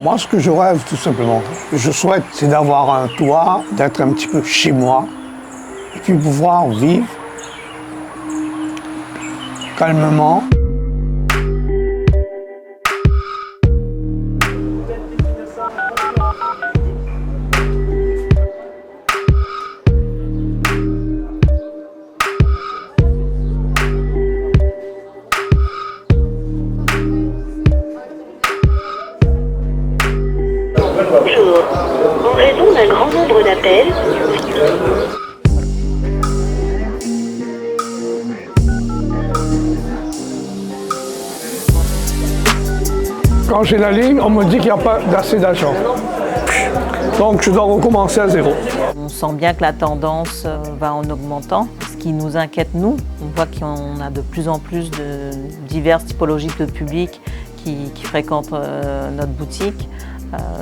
Moi, ce que je rêve, tout simplement, je souhaite, c'est d'avoir un toit, d'être un petit peu chez moi, et puis pouvoir vivre calmement. Bonjour. En raison d'un grand nombre d'appels, Quand j'ai la ligne, on me dit qu'il n'y a pas d'assez d'argent. Donc je dois recommencer à zéro. On sent bien que la tendance va en augmentant. Ce qui nous inquiète, nous, on voit qu'on a de plus en plus de diverses typologies de publics qui fréquentent notre boutique.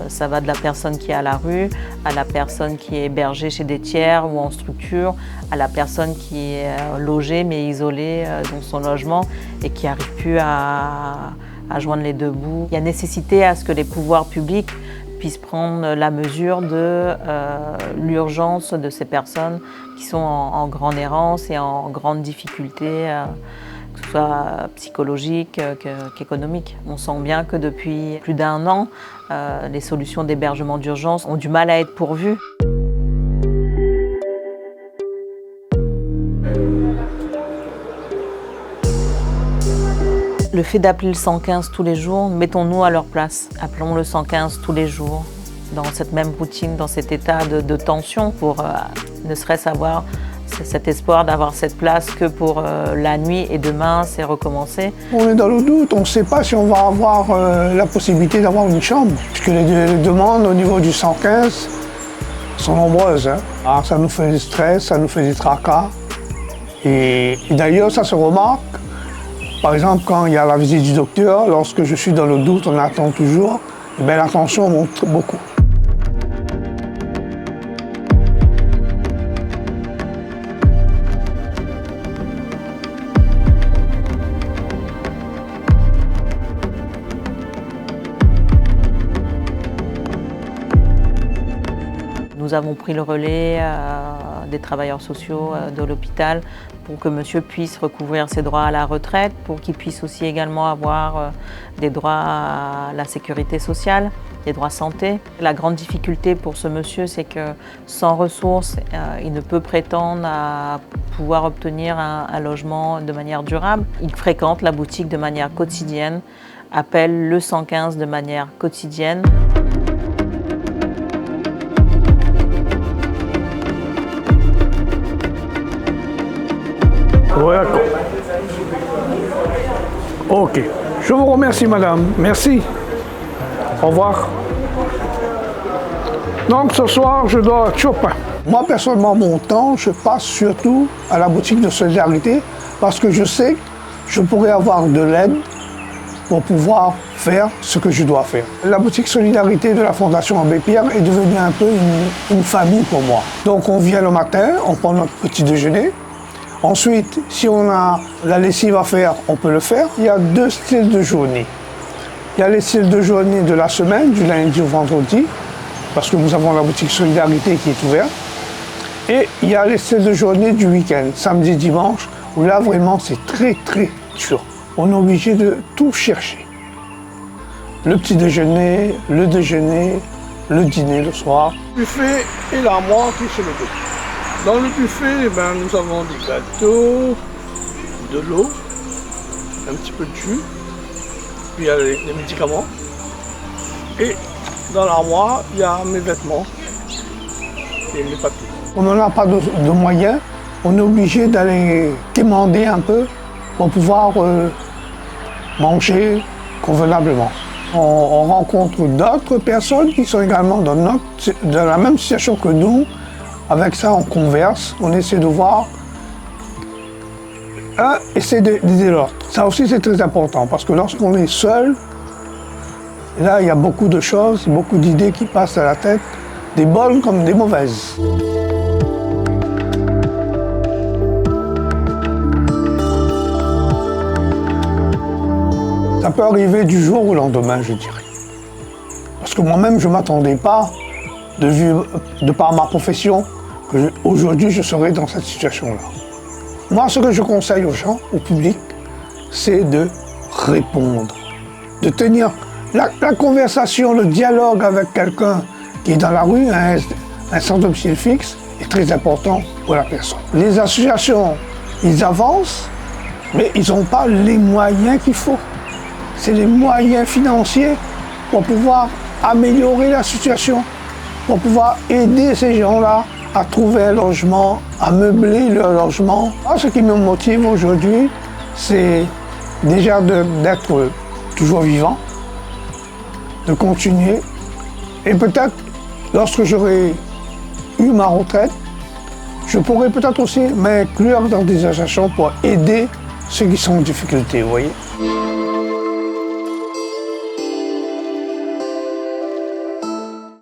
Ça va de la personne qui est à la rue, à la personne qui est hébergée chez des tiers ou en structure, à la personne qui est logée mais isolée dans son logement et qui n'arrive plus à joindre les deux bouts. Il y a nécessité à ce que les pouvoirs publics puissent prendre la mesure de l'urgence de ces personnes qui sont en grande errance et en grande difficulté, que ce soit psychologique qu'économique. On sent bien que depuis plus d'1 an, les solutions d'hébergement d'urgence ont du mal à être pourvues. Le fait d'appeler le 115 tous les jours, mettons-nous à leur place. Appelons le 115 tous les jours, dans cette même routine, dans cet état de tension, pour ne serait-ce avoir cet espoir d'avoir cette place que pour la nuit et demain, c'est recommencer. On est dans le doute, on ne sait pas si on va avoir la possibilité d'avoir une chambre, puisque les demandes au niveau du 115 sont nombreuses. Alors, ça nous fait du stress, ça nous fait des tracas. Et d'ailleurs, ça se remarque. Par exemple, quand il y a la visite du docteur, lorsque je suis dans le doute, on attend toujours, la tension monte beaucoup. Nous avons pris le relais des travailleurs sociaux de l'hôpital pour que monsieur puisse recouvrir ses droits à la retraite, pour qu'il puisse aussi également avoir des droits à la sécurité sociale, des droits santé. La grande difficulté pour ce monsieur, c'est que sans ressources, il ne peut prétendre à pouvoir obtenir un logement de manière durable. Il fréquente la boutique de manière quotidienne, appelle le 115 de manière quotidienne. Oui, d'accord. Ok. Je vous remercie, madame. Merci. Au revoir. Donc, ce soir, je dois à Chopin. Moi, personnellement, mon temps, je passe surtout à la boutique de solidarité parce que je sais que je pourrais avoir de l'aide pour pouvoir faire ce que je dois faire. La boutique Solidarité de la Fondation Abbé Pierre est devenue un peu une famille pour moi. Donc, on vient le matin, on prend notre petit déjeuner. Ensuite, si on a la lessive à faire, on peut le faire. Il y a 2 styles de journée. Il y a les styles de journée de la semaine, du lundi au vendredi, parce que nous avons la boutique Solidarité qui est ouverte. Et il y a les styles de journée du week-end, samedi, dimanche, où là vraiment c'est très très dur. On est obligé de tout chercher. Le petit déjeuner, le dîner le soir. Le buffet et l'armoire qui est sur le dos. Dans le buffet, nous avons des gâteaux, de l'eau, un petit peu de jus, puis il y a les médicaments. Et dans l'armoire, il y a mes vêtements et mes papiers. On n'en a pas de moyens, on est obligé d'aller quémander un peu pour pouvoir manger convenablement. On rencontre d'autres personnes qui sont également dans la même situation que nous. Avec ça, on converse, on essaie de voir, essaie d'aider l'autre. Ça aussi, c'est très important, parce que lorsqu'on est seul, là, il y a beaucoup de choses, beaucoup d'idées qui passent à la tête, des bonnes comme des mauvaises. Ça peut arriver du jour au lendemain, je dirais. Parce que moi-même, je ne m'attendais pas, de par ma profession, qu'aujourd'hui je serais dans cette situation-là. Moi, ce que je conseille aux gens, au public, c'est de répondre, de tenir la conversation, le dialogue avec quelqu'un qui est dans la rue, un sans domicile fixe, est très important pour la personne. Les associations, ils avancent, mais ils n'ont pas les moyens qu'il faut. C'est les moyens financiers pour pouvoir améliorer la situation, pour pouvoir aider ces gens-là à trouver un logement, à meubler leur logement. Moi, ce qui me motive aujourd'hui, c'est déjà d'être toujours vivant, de continuer, et peut-être, lorsque j'aurai eu ma retraite, je pourrais peut-être aussi m'inclure dans des associations pour aider ceux qui sont en difficulté, vous voyez.